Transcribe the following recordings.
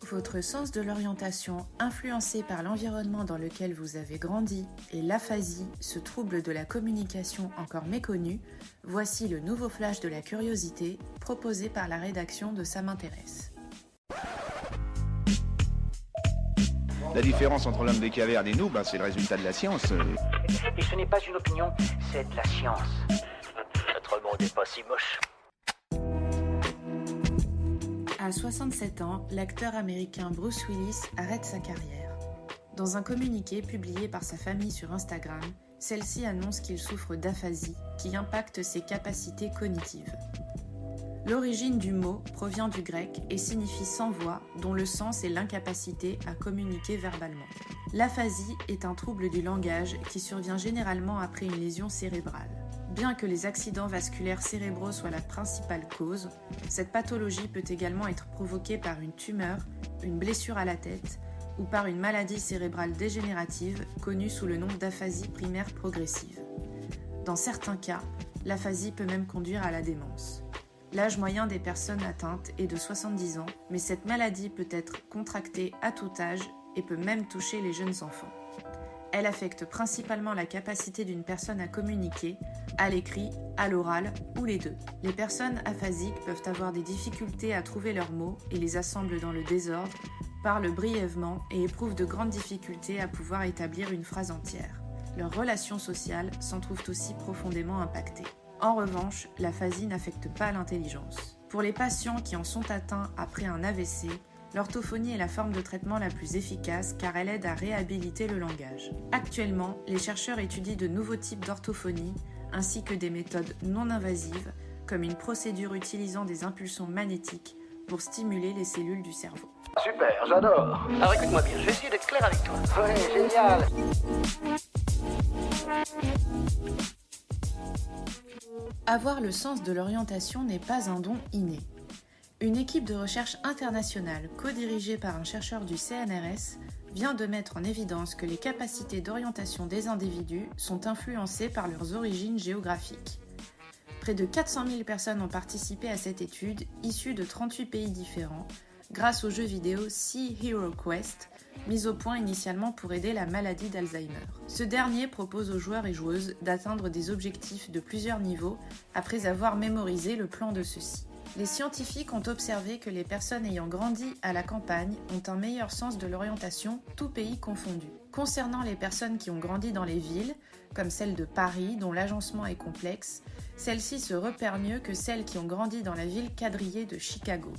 Votre sens de l'orientation influencé par l'environnement dans lequel vous avez grandi et l'aphasie, ce trouble de la communication encore méconnu, voici le nouveau flash de la curiosité proposé par la rédaction de Ça m'intéresse. La différence entre l'homme des cavernes et nous, c'est le résultat de la science. Et ce n'est pas une opinion, c'est de la science. Notre monde n'est pas si moche. À 67 ans, l'acteur américain Bruce Willis arrête sa carrière. Dans un communiqué publié par sa famille sur Instagram, celle-ci annonce qu'il souffre d'aphasie qui impacte ses capacités cognitives. L'origine du mot provient du grec et signifie sans voix, dont le sens est l'incapacité à communiquer verbalement. L'aphasie est un trouble du langage qui survient généralement après une lésion cérébrale. Bien que les accidents vasculaires cérébraux soient la principale cause, cette pathologie peut également être provoquée par une tumeur, une blessure à la tête ou par une maladie cérébrale dégénérative connue sous le nom d'aphasie primaire progressive. Dans certains cas, l'aphasie peut même conduire à la démence. L'âge moyen des personnes atteintes est de 70 ans, mais cette maladie peut être contractée à tout âge et peut même toucher les jeunes enfants. Elle affecte principalement la capacité d'une personne à communiquer, à l'écrit, à l'oral ou les deux. Les personnes aphasiques peuvent avoir des difficultés à trouver leurs mots et les assemblent dans le désordre, parlent brièvement et éprouvent de grandes difficultés à pouvoir établir une phrase entière. Leurs relations sociales s'en trouvent aussi profondément impactées. En revanche, l'aphasie n'affecte pas l'intelligence. Pour les patients qui en sont atteints après un AVC, l'orthophonie est la forme de traitement la plus efficace car elle aide à réhabiliter le langage. Actuellement, les chercheurs étudient de nouveaux types d'orthophonie ainsi que des méthodes non invasives comme une procédure utilisant des impulsions magnétiques pour stimuler les cellules du cerveau. Super, j'adore. Alors écoute-moi bien, je vais essayer d'être clair avec toi. Ouais, génial. Avoir le sens de l'orientation n'est pas un don inné. Une équipe de recherche internationale, co-dirigée par un chercheur du CNRS, vient de mettre en évidence que les capacités d'orientation des individus sont influencées par leurs origines géographiques. Près de 400 000 personnes ont participé à cette étude, issue de 38 pays différents, grâce au jeu vidéo Sea Hero Quest, mis au point initialement pour aider la maladie d'Alzheimer. Ce dernier propose aux joueurs et joueuses d'atteindre des objectifs de plusieurs niveaux après avoir mémorisé le plan de ceux-ci. Les scientifiques ont observé que les personnes ayant grandi à la campagne ont un meilleur sens de l'orientation, tous pays confondus. Concernant les personnes qui ont grandi dans les villes, comme celle de Paris dont l'agencement est complexe, celles-ci se repèrent mieux que celles qui ont grandi dans la ville quadrillée de Chicago.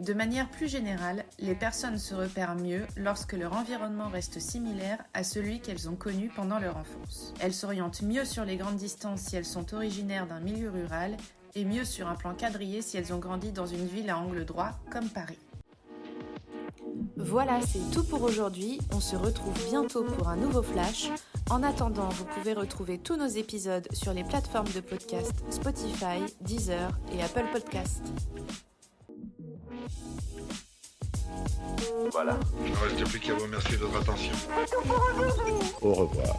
De manière plus générale, les personnes se repèrent mieux lorsque leur environnement reste similaire à celui qu'elles ont connu pendant leur enfance. Elles s'orientent mieux sur les grandes distances si elles sont originaires d'un milieu rural et mieux sur un plan quadrillé si elles ont grandi dans une ville à angle droit comme Paris. Voilà, c'est tout pour aujourd'hui. On se retrouve bientôt pour un nouveau flash. En attendant, vous pouvez retrouver tous nos épisodes sur les plateformes de podcast Spotify, Deezer et Apple Podcasts. Voilà. Il ne reste plus qu'à vous remercier de votre attention. Au revoir.